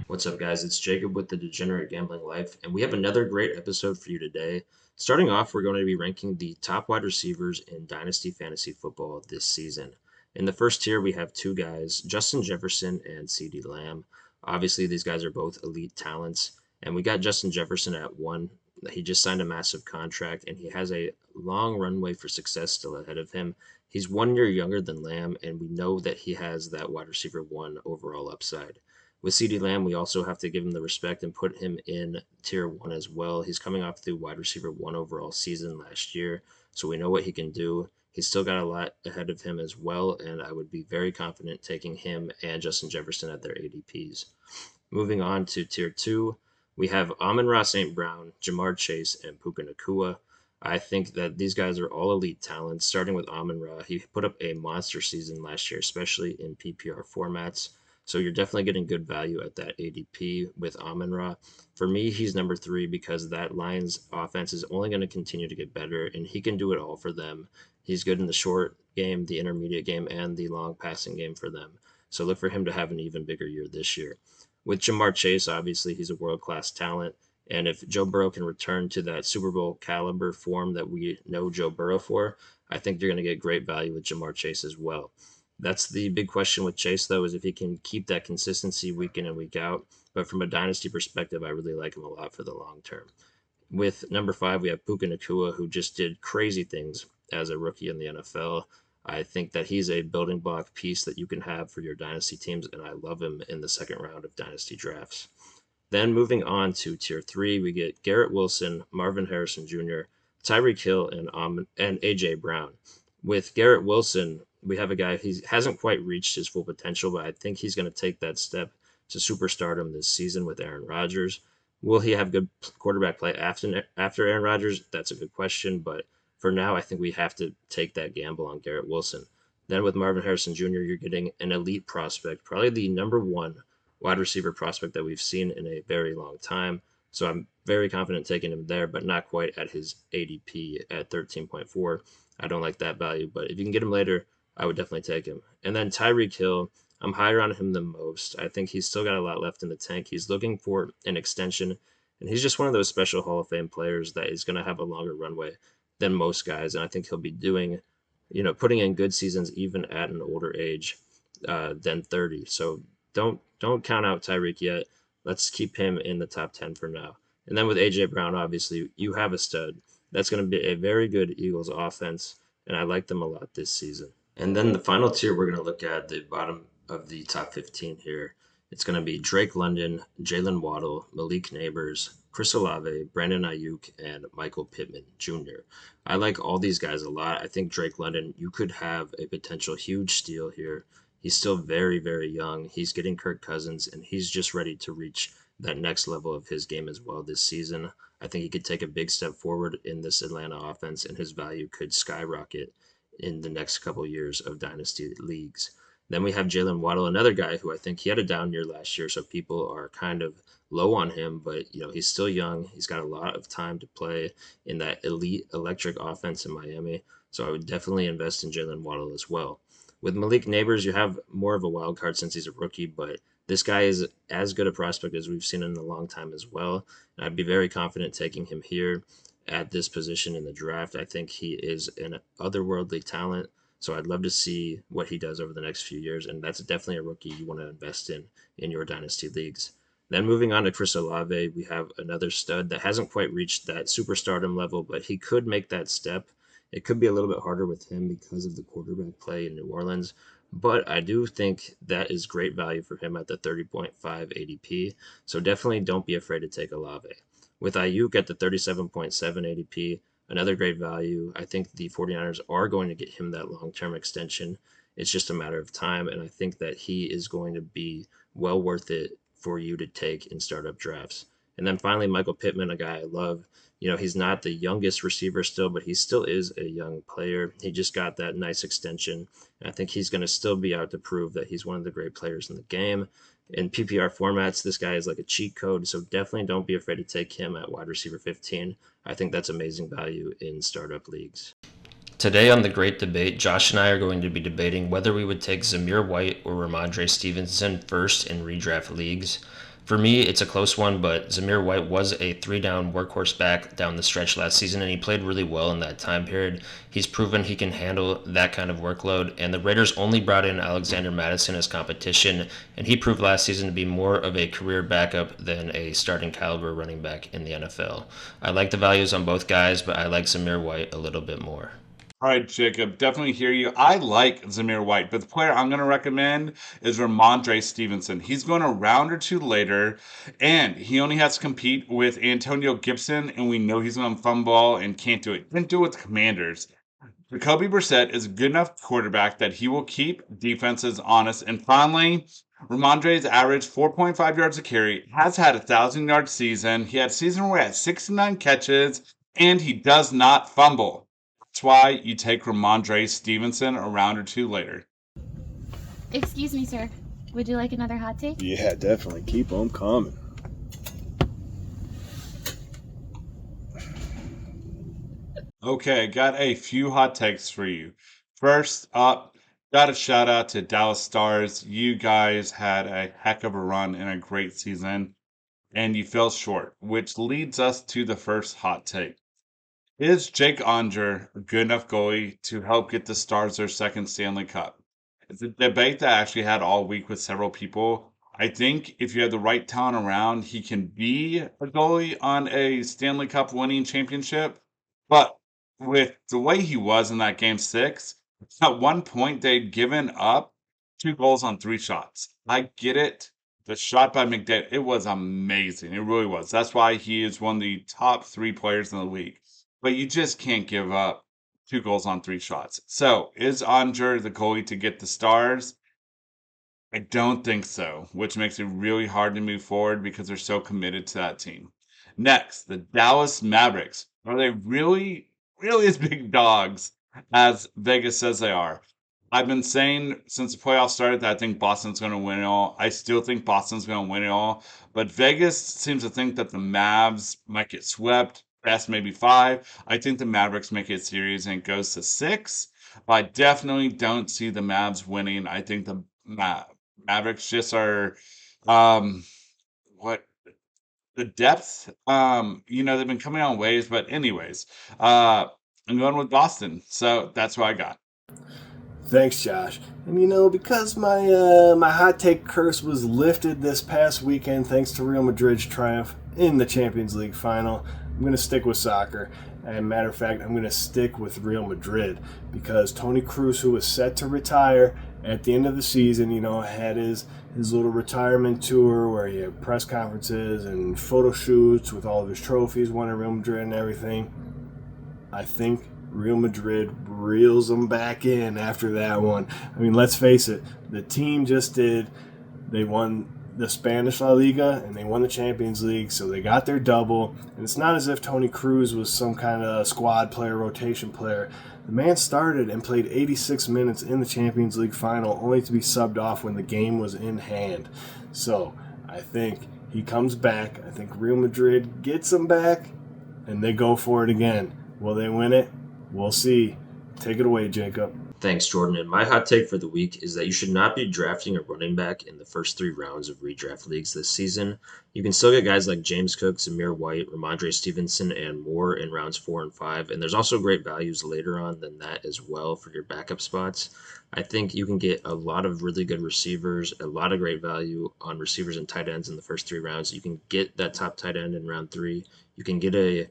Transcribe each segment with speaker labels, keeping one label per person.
Speaker 1: What's up, guys? It's Jacob with the Degenerate Gambling Life, and we have another great episode for you today. Starting off, we're going to be ranking the top wide receivers in Dynasty Fantasy Football this season. In the first tier, we have two guys, Justin Jefferson and CeeDee Lamb. Obviously, these guys are both elite talents, and we got Justin Jefferson at one. He just signed a massive contract, and he has a long runway for success still ahead of him. He's 1 year younger than Lamb, and we know that he has that wide receiver one overall upside. With CeeDee Lamb, we also have to give him the respect and put him in tier one as well. He's coming off the wide receiver one overall season last year, so we know what he can do. He's still got a lot ahead of him as well, and I would be very confident taking him and Justin Jefferson at their ADPs. Moving on to tier two, we have Amon-Ra St. Brown, Jamar Chase, and Puka Nacua. I think that these guys are all elite talents. Starting with Amon-Ra, he put up a monster season last year, especially in PPR formats. So you're definitely getting good value at that ADP with Amon-Ra. For me, he's number three because that Lions offense is only going to continue to get better, and he can do it all for them. He's good in the short game, the intermediate game, and the long passing game for them. So look for him to have an even bigger year this year. With Jamar Chase, obviously, he's a world-class talent. And if Joe Burrow can return to that Super Bowl caliber form that we know Joe Burrow for, I think you're going to get great value with Jamar Chase as well. That's the big question with Chase, though, is if he can keep that consistency week in and week out. But from a dynasty perspective, I really like him a lot for the long term. With number five, we have Puka Nacua, who just did crazy things as a rookie in the NFL. I think that he's a building block piece that you can have for your dynasty teams, and I love him in the second round of dynasty drafts. Then moving on to tier three, we get Garrett Wilson, Marvin Harrison Jr., Tyreek Hill, and A.J. Brown. With Garrett Wilson, we have a guy, he hasn't quite reached his full potential, but I think he's going to take that step to superstardom this season with Aaron Rodgers. Will he have good quarterback play after Aaron Rodgers? That's a good question, but for now, I think we have to take that gamble on Garrett Wilson. Then with Marvin Harrison Jr., you're getting an elite prospect, probably the number one wide receiver prospect that we've seen in a very long time. So I'm very confident taking him there, but not quite at his ADP at 13.4. I don't like that value, but if you can get him later, I would definitely take him. And then Tyreek Hill, I'm higher on him than most. I think he's still got a lot left in the tank. He's looking for an extension, and he's just one of those special Hall of Fame players that is going to have a longer runway than most guys. And I think he'll be doing, putting in good seasons even at an older age than 30. So don't count out Tyreek yet. Let's keep him in the top 10 for now. And then with A.J. Brown, obviously, you have a stud. That's going to be a very good Eagles offense, and I like them a lot this season. And then the final tier, we're going to look at the bottom of the top 15 here. It's going to be Drake London, Jalen Waddle, Malik Neighbors, Chris Olave, Brandon Ayuk, and Michael Pittman Jr. I like all these guys a lot. I think Drake London, you could have a potential huge steal here. He's still very, very young. He's getting Kirk Cousins, and he's just ready to reach that next level of his game as well this season. I think he could take a big step forward in this Atlanta offense, and his value could skyrocket in the next couple years of dynasty leagues. Then we have Jalen Waddle, another guy who I think he had a down year last year, so people are kind of low on him, but he's still young. He's got a lot of time to play in that elite electric offense in Miami, so I would definitely invest in Jalen Waddle as well. With Malik Neighbors, you have more of a wild card since he's a rookie, but this guy is as good a prospect as we've seen in a long time as well. And I'd be very confident taking him here at this position in the draft. I think he is an otherworldly talent, so I'd love to see what he does over the next few years, and that's definitely a rookie you want to invest in your dynasty leagues. Then moving on to Chris Olave, we have another stud that hasn't quite reached that superstardom level, but he could make that step. It could be a little bit harder with him because of the quarterback play in New Orleans, but I do think that is great value for him at the 30.5 ADP, so definitely don't be afraid to take Olave. With Ayuk at the 37.7 ADP, another great value. I think the 49ers are going to get him that long-term extension. It's just a matter of time, and I think that he is going to be well worth it for you to take in startup drafts. And then finally, Michael Pittman, a guy I love. He's not the youngest receiver still, but he still is a young player. He just got that nice extension. And I think he's going to still be out to prove that he's one of the great players in the game. In PPR formats, this guy is like a cheat code, so definitely don't be afraid to take him at wide receiver 15. I think that's amazing value in startup leagues. Today on The Great Debate, Josh and I are going to be debating whether we would take Zamir White or Ramondre Stevenson first in redraft leagues. For me, it's a close one, but Zamir White was a three-down workhorse back down the stretch last season, and he played really well in that time period. He's proven he can handle that kind of workload, and the Raiders only brought in Alexander Mattison as competition, and he proved last season to be more of a career backup than a starting caliber running back in the NFL. I like the values on both guys, but I like Zamir White a little bit more.
Speaker 2: All right, Jacob, definitely hear you. I like Zamir White, but the player I'm going to recommend is Ramondre Stevenson. He's going a round or two later, and he only has to compete with Antonio Gibson, and we know he's going to fumble and can't do it. Didn't do it with the Commanders. Jacoby Brissett is a good enough quarterback that he will keep defenses honest. And finally, Ramondre's average 4.5 yards a carry, has had a 1,000-yard season. He had a season where he had 69 catches, and he does not fumble. That's why you take Ramondre Stevenson a round or two later.
Speaker 3: Excuse me, sir. Would you like another hot take?
Speaker 4: Yeah, definitely. Keep them coming.
Speaker 2: Okay, got a few hot takes for you. First up, got a shout out to Dallas Stars. You guys had a heck of a run and a great season, and you fell short, which leads us to the first hot take. Is Jake Onger a good enough goalie to help get the Stars their second Stanley Cup? It's a debate that I actually had all week with several people. I think if you have the right talent around, he can be a goalie on a Stanley Cup winning championship. But with the way he was in that game six, at one point they'd given up 2 goals on 3 shots. I get it. The shot by McDavid, it was amazing. It really was. That's why he is one of the top 3 players in the league. But you just can't give up 2 goals on 3 shots. So is Andre the goalie to get the Stars? I don't think so, which makes it really hard to move forward because they're so committed to that team. Next, the Dallas Mavericks. Are they really, really as big dogs as Vegas says they are? I've been saying since the playoffs started that I think Boston's going to win it all. I still think Boston's going to win it all, but Vegas seems to think that the Mavs might get swept. Best maybe 5. I think the Mavericks make it a series and it goes to 6. But I definitely don't see the Mavs winning. I think the Mavericks just are what the depth. They've been coming on waves, but anyways, I'm going with Boston, so that's what I got.
Speaker 4: Thanks, Josh. And because my hot take curse was lifted this past weekend thanks to Real Madrid's triumph in the Champions League final, I'm going to stick with soccer. And matter of fact, I'm going to stick with Real Madrid because Toni Kroos, who was set to retire at the end of the season, had his little retirement tour where he had press conferences and photo shoots with all of his trophies, won at Real Madrid and everything. I think Real Madrid reels them back in after that one. I mean, let's face it, the team just did. They won the Spanish La Liga and they won the Champions League, so they got their double. And it's not as if Toni Kroos was some kind of squad player, rotation player. The man started and played 86 minutes in the Champions League final, only to be subbed off when the game was in hand. So I think he comes back. I think Real Madrid gets him back, and they go for it again. Will they win it? We'll see. Take it away, Jacob.
Speaker 1: Thanks, Jordan. And my hot take for the week is that you should not be drafting a running back in the first 3 rounds of redraft leagues this season. You can still get guys like James Cook, Zamir White, Ramondre Stevenson, and more in rounds 4 and 5. And there's also great values later on than that as well for your backup spots. I think you can get a lot of really good receivers, a lot of great value on receivers and tight ends in the first 3 rounds. You can get that top tight end in round 3. You can get a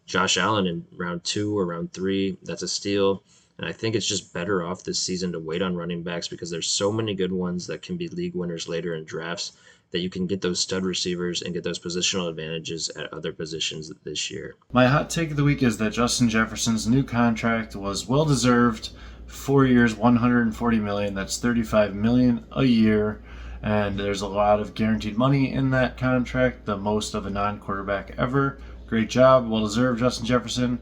Speaker 1: Josh Allen in round 2 or round 3. That's a steal. And I think it's just better off this season to wait on running backs because there's so many good ones that can be league winners later in drafts that you can get those stud receivers and get those positional advantages at other positions this year.
Speaker 5: My hot take of the week is that Justin Jefferson's new contract was well deserved. 4 years, $140 million. That's $35 million a year. And there's a lot of guaranteed money in that contract, the most of a non-quarterback ever. Great job, well deserved, Justin Jefferson.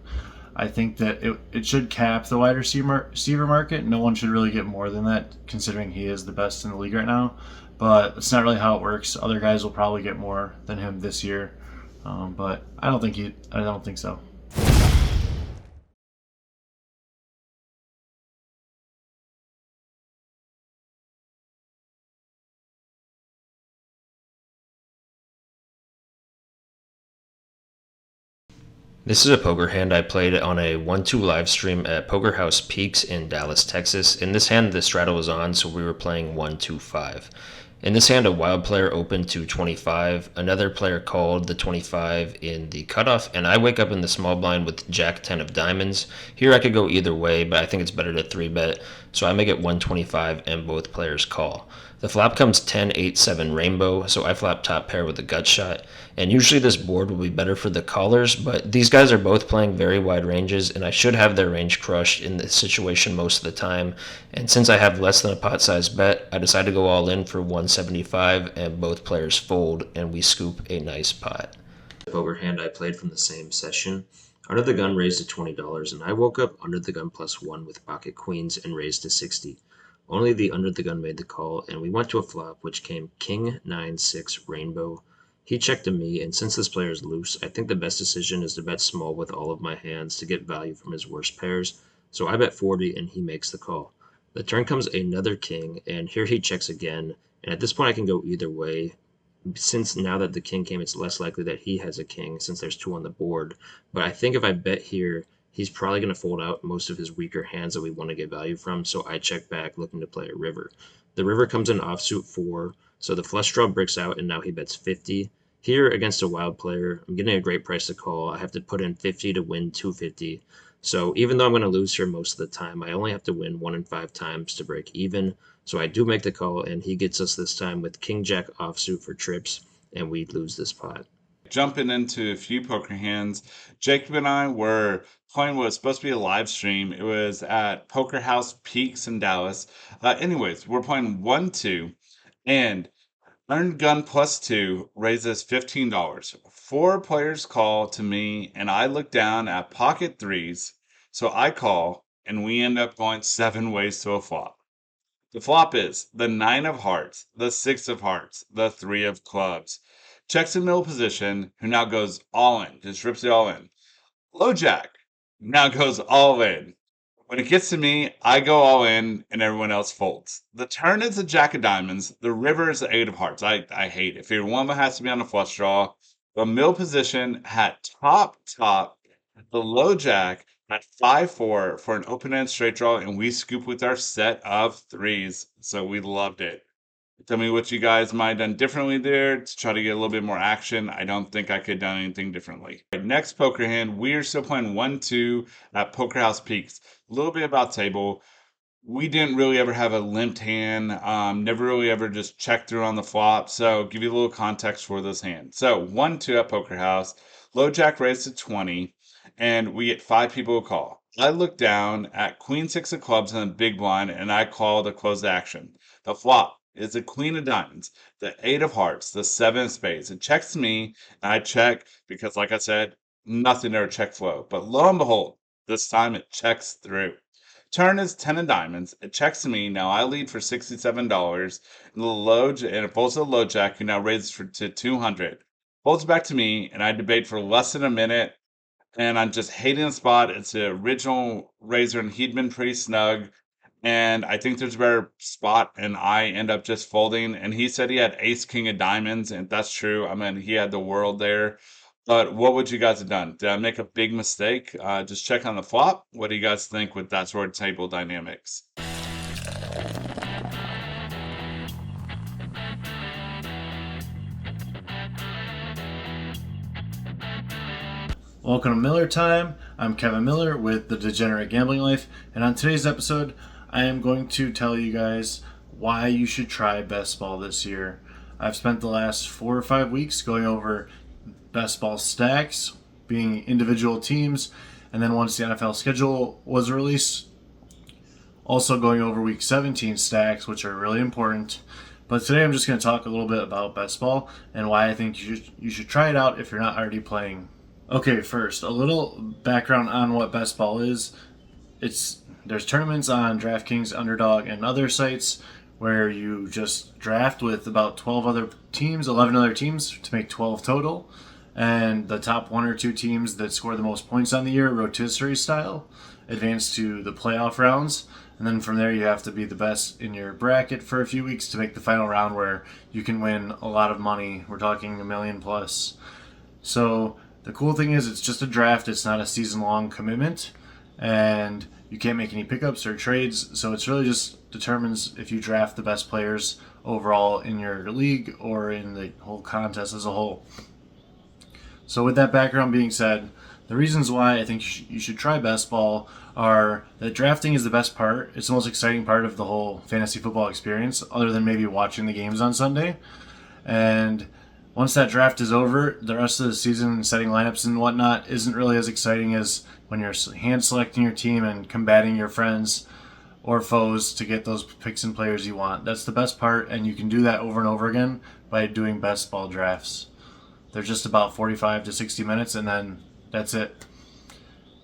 Speaker 5: I think that it should cap the wide receiver market. No one should really get more than that, considering he is the best in the league right now. But it's not really how it works. Other guys will probably get more than him this year, but I don't think so.
Speaker 1: This is a poker hand I played on a 1-2 live stream at Poker House Peaks in Dallas, Texas. In this hand, the straddle was on, so we were playing 1-2-5. In this hand, a wild player opened to 25. Another player called the 25 in the cutoff, and I wake up in the small blind with Jack 10 of diamonds. Here I could go either way, but I think it's better to 3-bet, so I make it 125 and both players call. The flop comes 10-8-7 rainbow, so I flop top pair with a gut shot. And usually this board will be better for the callers, but these guys are both playing very wide ranges, and I should have their range crushed in this situation most of the time. And since I have less than a pot size bet, I decide to go all in for 175, and both players fold, and we scoop a nice pot. The poker hand I played from the same session. Under the gun raised to $20, and I woke up under the gun +1 with pocket queens and raised to 60. Only the under the gun made the call, and we went to a flop which came King 9-6 rainbow. He checked to me, and since this player is loose, I think the best decision is to bet small with all of my hands to get value from his worst pairs. So I bet 40 and he makes the call. The turn comes another king, and here he checks again, and at this point I can go either way. Since now that the king came, it's less likely that he has a king since there's 2 on the board. But I think if I bet here, he's probably going to fold out most of his weaker hands that we want to get value from, so I check back looking to play a river. The river comes in offsuit 4, so the flush draw breaks out, and now he bets 50. Here, against a wild player, I'm getting a great price to call. I have to put in 50 to win 250. So even though I'm going to lose here most of the time, I only have to win 1 in 5 times to break even. So I do make the call, and he gets us this time with King-Jack offsuit for trips, and we lose this pot.
Speaker 2: Jumping into a few poker hands, Jacob and I were playing what was supposed to be a live stream. It was at Poker House Peaks in Dallas. Anyways, we're playing 1-2, and earned gun +2 raises $15. 4 players call to me, and I look down at pocket threes, so I call, and we end up going 7 ways to a flop. The flop is the 9 of hearts, the 6 of hearts, the 3 of clubs. Checks in middle position, who now goes all in, just rips it all in. Low jack now goes all in. When it gets to me, I go all in and everyone else folds. The turn is the jack of diamonds. The river is the 8 of hearts. I hate it. Figure one of them has to be on the flush draw. The middle position had top. The low jack at 5-4 for an open-end straight draw, and we scoop with our set of threes. So we loved it. Tell me what you guys might have done differently there to try to get a little bit more action. I don't think I could have done anything differently. Right, next poker hand, we are still playing 1-2 at Poker House Peaks. A little bit about table. We didn't really ever have a limped hand. Never really ever just checked through on the flop. So give you a little context for this hand. So 1-2 at Poker House. Low jack raised to 20, and we get 5 people to call. I look down at Queen 6 of clubs in the big blind, and I call to close the action. The flop is the Queen of diamonds, the 8 of hearts, the 7 of spades. It checks me, and I check because, like I said, nothing to our check flow. But lo and behold, this time it checks through. Turn is 10 of diamonds. It checks to me. Now I lead for $67. And it folds to the low jack, who now raises to 200. Folds back to me, and I debate for less than a minute. And I'm just hating the spot. It's the original raiser, and he'd been pretty snug. And I think there's a better spot, and I end up just folding. And he said he had ace king of diamonds, and that's true. I mean, he had the world there. But what would you guys have done? Did I make a big mistake? Just check on the flop. What do you guys think with that sort of table dynamics?
Speaker 5: Welcome to Miller Time. I'm Kevin Miller with the Degenerate Gambling Life, and on today's episode, I am going to tell you guys why you should try best ball this year. I've spent the last 4 or 5 weeks going over best ball stacks, being individual teams, and then once the NFL schedule was released, also going over week 17 stacks, which are really important. But today I'm just going to talk a little bit about best ball and why I think you should try it out if you're not already playing. Okay, first, a little background on what best ball is. There's tournaments on DraftKings, Underdog, and other sites where you just draft with about 11 other teams to make 12 total. And the top 1 or 2 teams that score the most points on the year, rotisserie style, advance to the playoff rounds. And then from there, you have to be the best in your bracket for a few weeks to make the final round where you can win a lot of money. We're talking $1 million plus. So The cool thing is it's just a draft. It's not a season-long commitment, and you can't make any pickups or trades. So it's really just determines if you draft the best players overall in your league or in the whole contest as a whole. So with that background being said, the reasons why I think you should try best ball are that drafting is the best part. It's the most exciting part of the whole fantasy football experience, other than maybe watching the games on Sunday. And once that draft is over, the rest of the season, setting lineups and whatnot, isn't really as exciting as when you're hand selecting your team and combating your friends or foes to get those picks and players you want. That's the best part, and you can do that over and over again by doing best ball drafts. They're just about 45 to 60 minutes, and then that's it.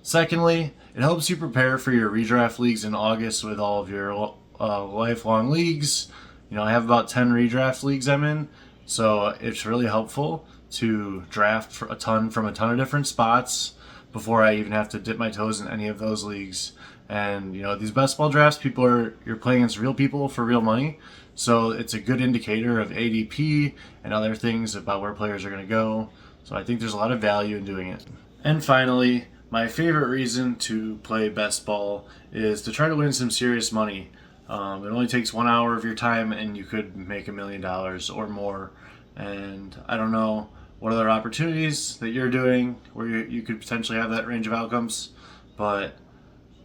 Speaker 5: Secondly, it helps you prepare for your redraft leagues in August with all of your lifelong leagues. I have about 10 redraft leagues I'm in, so it's really helpful to draft for a ton from a ton of different spots before I even have to dip my toes in any of those leagues. And these best ball drafts, you're playing against real people for real money, so it's a good indicator of ADP and other things about where players are going to go. So I think there's a lot of value in doing it. And finally, my favorite reason to play best ball is to try to win some serious money. It only takes 1 hour of your time, and you could make $1 million or more. And I don't know what other opportunities that you're doing where you could potentially have that range of outcomes, but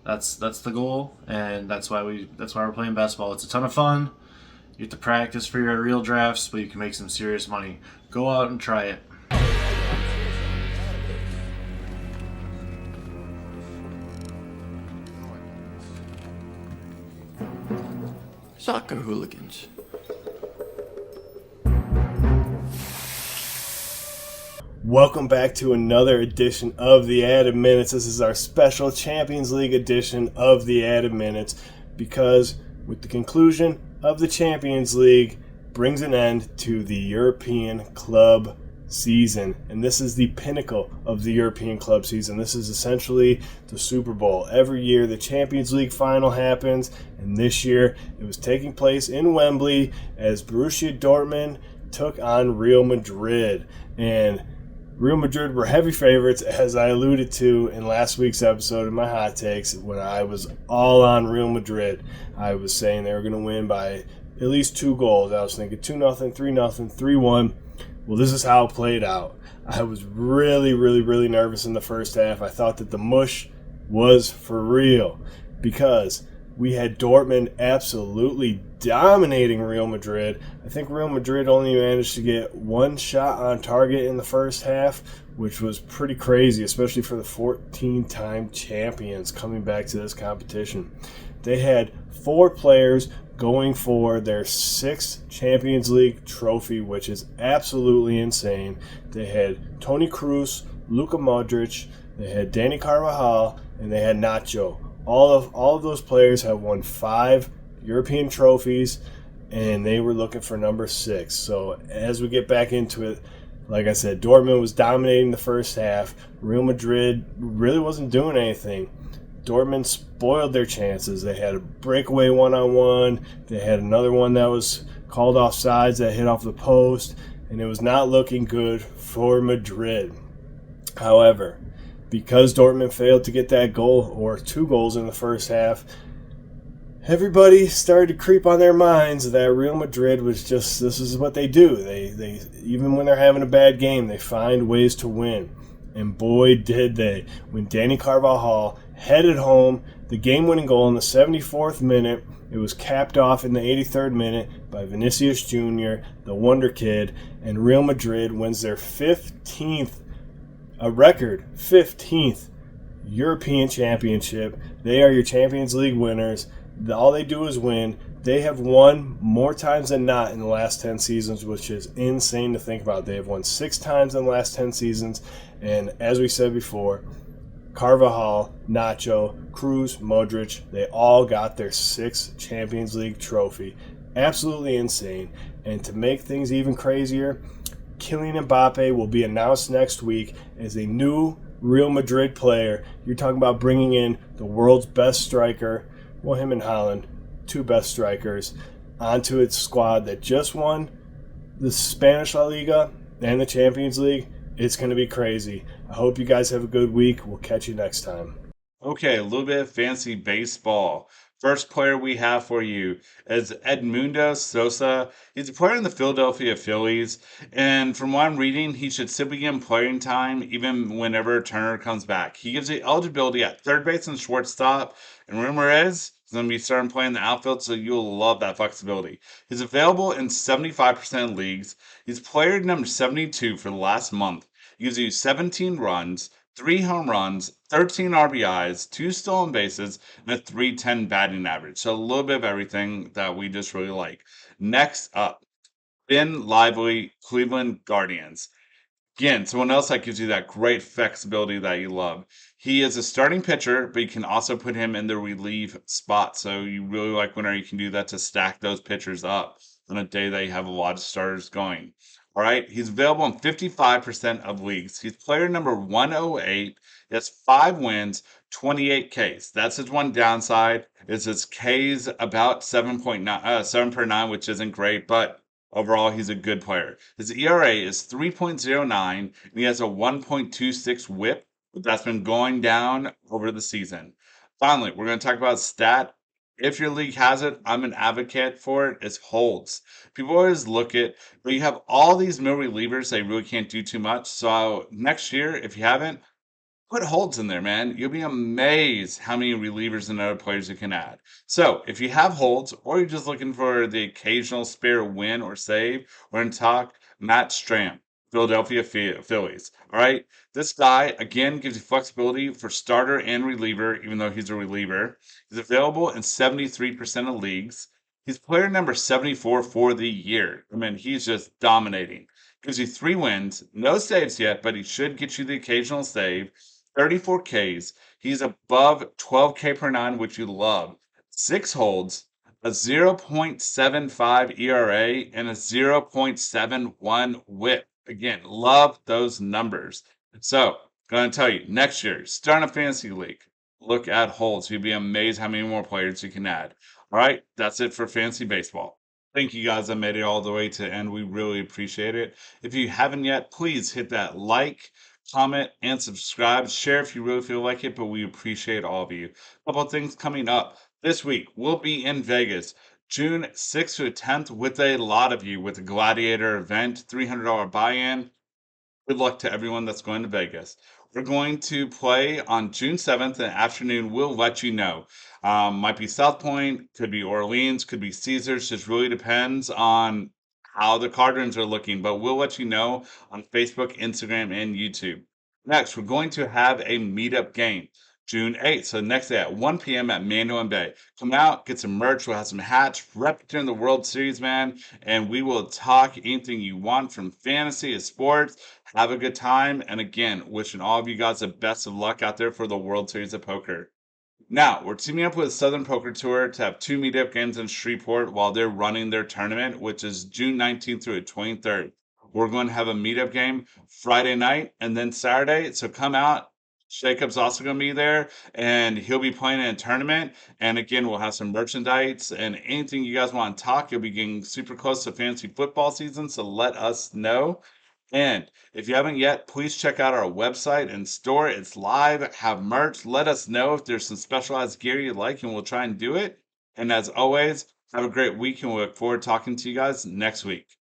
Speaker 5: that's the goal, and that's why we're playing best ball. It's a ton of fun. You have to practice for your real drafts, but you can make some serious money. Go out and try it.
Speaker 6: Soccer hooligans.
Speaker 4: Welcome back to another edition of the Added Minutes. This is our special Champions League edition of the Added Minutes, because with the conclusion of the Champions League brings an end to the European club season. And this is the pinnacle of the European club season. This is essentially the Super Bowl. Every year the Champions League final happens, and this year it was taking place in Wembley as Borussia Dortmund took on Real Madrid. And Real Madrid were heavy favorites, as I alluded to in last week's episode of my hot takes when I was all on Real Madrid. I was saying they were going to win by at least 2 goals. I was thinking 2-0, 3-0, 3-1. Well, this is how it played out. I was really, really, really nervous in the first half. I thought that the mush was for real because we had Dortmund absolutely dominating Real Madrid. I think Real Madrid only managed to get 1 shot on target in the first half, which was pretty crazy, especially for the 14-time champions coming back to this competition. They had 4 players going for their 6th Champions League trophy, which is absolutely insane. They had Toni Kroos, Luka Modric, they had Dani Carvajal, and they had Nacho. All of those players have won 5 European trophies, and they were looking for number 6. So as we get back into it, like I said, Dortmund was dominating the first half. Real Madrid really wasn't doing anything. Dortmund spoiled their chances. They had a breakaway one-on-one. They had another one that was called off sides that hit off the post, and it was not looking good for Madrid. However, because Dortmund failed to get that goal or 2 goals in the first half, everybody started to creep on their minds that Real Madrid was just, this is what they do. They even when they're having a bad game, they find ways to win. And boy, did they. When Dani Carvajal headed home the game-winning goal in the 74th minute, it was capped off in the 83rd minute by Vinicius Jr., the Wonder Kid, and Real Madrid wins their 15th, a record 15th European championship. They are your Champions League winners. All they do is win. They have won more times than not in the last 10 seasons, which is insane to think about. They have won 6 times in the last 10 seasons, and as we said before, Carvajal, Nacho, Kroos, Modric, they all got their 6th Champions League trophy. Absolutely insane. And to make things even crazier, Kylian Mbappe will be announced next week as a new Real Madrid player. You're talking about bringing in the world's best striker, well, him and Haaland, 2 best strikers, onto its squad that just won the Spanish La Liga and the Champions League. It's going to be crazy. I hope you guys have a good week. We'll catch you next time.
Speaker 2: Okay, a little bit of fancy baseball. First player we have for you is Edmundo Sosa. He's a player in the Philadelphia Phillies, and from what I'm reading, he should still be getting playing time even whenever Turner comes back. He gives you eligibility at third base and shortstop, and rumor is he's going to be starting playing the outfield, so you'll love that flexibility. He's available in 75% of leagues. He's player number 72 for the last month. He gives you 17 runs, 3 home runs, 13 RBIs, 2 stolen bases, and a 310 batting average. So a little bit of everything that we just really like. Next up, Ben Lively, Cleveland Guardians. Again, someone else that gives you that great flexibility that you love. He is a starting pitcher, but you can also put him in the relief spot. So you really like whenever you can do that to stack those pitchers up on a day that you have a lot of starters going. All right, he's available in 55% of leagues. He's player number 108. He has 5 wins, 28 Ks. That's his one downside. Is his Ks about 7.9, 7 per 9, which isn't great, but overall, he's a good player. His ERA is 3.09, and he has a 1.26 whip, but that's been going down over the season. Finally, we're going to talk about stat. If your league has it, I'm an advocate for it. It's holds. People always look at, but you have all these middle relievers, they really can't do too much. So next year, if you haven't, put holds in there, man. You'll be amazed how many relievers and other players you can add. So, if you have holds, or you're just looking for the occasional spare win or save, we're going to talk Matt Stram, Philadelphia Phillies. All right, this guy again gives you flexibility for starter and reliever, even though he's a reliever. He's available in 73% of leagues. He's player number 74 for the year. I mean, he's just dominating. Gives you 3 wins, no saves yet, but he should get you the occasional save. 34 Ks. He's above 12K per 9, which you love. 6 holds, a 0.75 ERA, and a 0.71 whip. Again, love those numbers. So, going to tell you, next year, start a fantasy league. Look at holds. You'd be amazed how many more players you can add. All right, that's it for fantasy baseball. Thank you guys that made it all the way to the end. We really appreciate it. If you haven't yet, please hit that like, comment, and subscribe. Share if you really feel like it, but we appreciate all of you. A couple of things coming up. This week, we'll be in Vegas, June 6th to 10th, with a lot of you with the Gladiator event, $300 buy-in. Good luck to everyone that's going to Vegas. We're going to play on June 7th in the afternoon. We'll let you know. Might be South Point, could be Orleans, could be Caesars. Just really depends on how the card rooms are looking, but we'll let you know on Facebook, Instagram, and YouTube. Next, we're going to have a meetup game. June 8th, so next day at 1 p.m. at Mandolin Bay. Come out, get some merch. We'll have some hats, representing the World Series, man, and we will talk anything you want from fantasy to sports. Have a good time, and again, wishing all of you guys the best of luck out there for the World Series of Poker. Now, we're teaming up with Southern Poker Tour to have 2 meetup games in Shreveport while they're running their tournament, which is June 19th through the 23rd. We're going to have a meetup game Friday night and then Saturday, so come out. Jacob's also going to be there, and he'll be playing in a tournament. And again, we'll have some merchandise and anything you guys want to talk. You'll be getting super close to fantasy football season, so let us know. And if you haven't yet, please check out our website and store. It's live, have merch. Let us know if there's some specialized gear you like, and we'll try and do it. And as always, have a great week, and we look forward to talking to you guys next week.